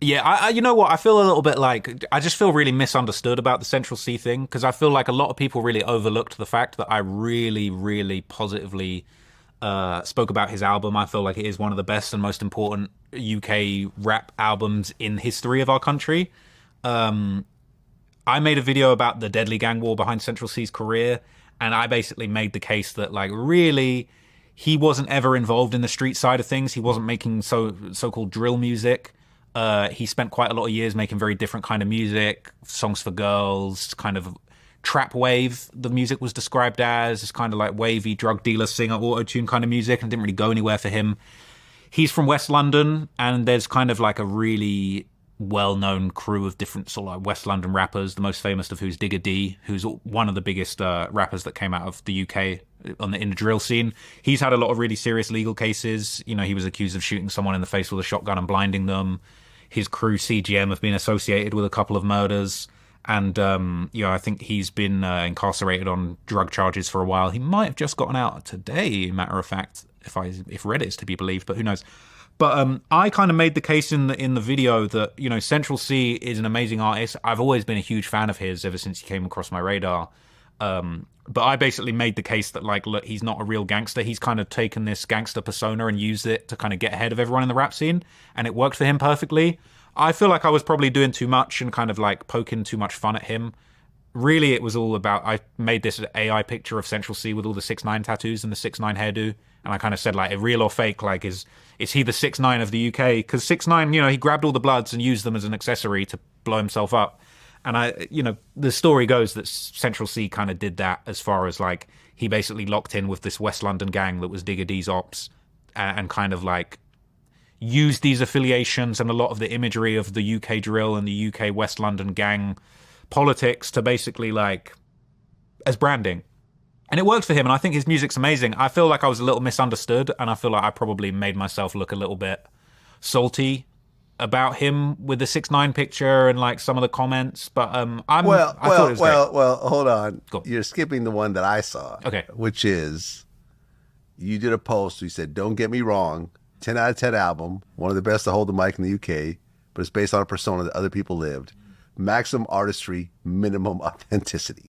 Yeah, you know what? I feel a little bit like I just feel really misunderstood about the Central Cee thing because I feel like a lot of people really overlooked the fact that I really, really positively spoke about his album. I feel like it is one of the best and most important UK rap albums in history of our country. I made a video about the deadly gang war behind Central Cee's career, and I basically made the case that like really he wasn't ever involved in the street side of things. He wasn't making so-called drill music. He spent quite a lot of years making very different kind of music, songs for girls, kind of trap wave. The music was described as it's kind of like wavy drug dealer singer auto tune kind of music, and didn't really go anywhere for him. He's from West London, and there's kind of like a really well-known crew of different sort of like West London rappers, the most famous of who's Digga D, who's one of the biggest rappers that came out of the UK in the drill scene. He's had a lot of really serious legal cases. You know, he was accused of shooting someone in the face with a shotgun and blinding them. His crew, CGM, have been associated with a couple of murders. And, I think he's been incarcerated on drug charges for a while. He might have just gotten out today, matter of fact, if Reddit is to be believed, but who knows. But I kind of made the case in the video that, you know, Central Cee is an amazing artist. I've always been a huge fan of his ever since he came across my radar. But I basically made the case that, like, look, he's not a real gangster. He's kind of taken this gangster persona and used it to kind of get ahead of everyone in the rap scene, and it worked for him perfectly. I feel like I was probably doing too much and kind of like poking too much fun at him. Really, it was all about, I made this AI picture of Central Cee with all the 6ix9ine tattoos and the 6ix9ine hairdo, and I kind of said, like, real or fake, like, is he the 6ix9ine of the UK? Because 6ix9ine, you know, he grabbed all the Bloods and used them as an accessory to blow himself up. And the story goes that Central Cee kind of did that as far as, like, he basically locked in with this West London gang that was Digga D's ops and kind of, like, used these affiliations and a lot of the imagery of the UK drill and the UK West London gang politics to basically, like, as branding. And it worked for him, and I think his music's amazing. I feel like I was a little misunderstood, and I feel like I probably made myself look a little bit salty about him with the 6ix9ine picture and like some of the comments. But I thought it was great. Well, hold on. Go. You're skipping the one that I saw. Okay. Which is, you did a post where you said, "Don't get me wrong, 10 out of 10 album, one of the best to hold the mic in the UK, but it's based on a persona that other people lived. Maximum artistry, minimum authenticity."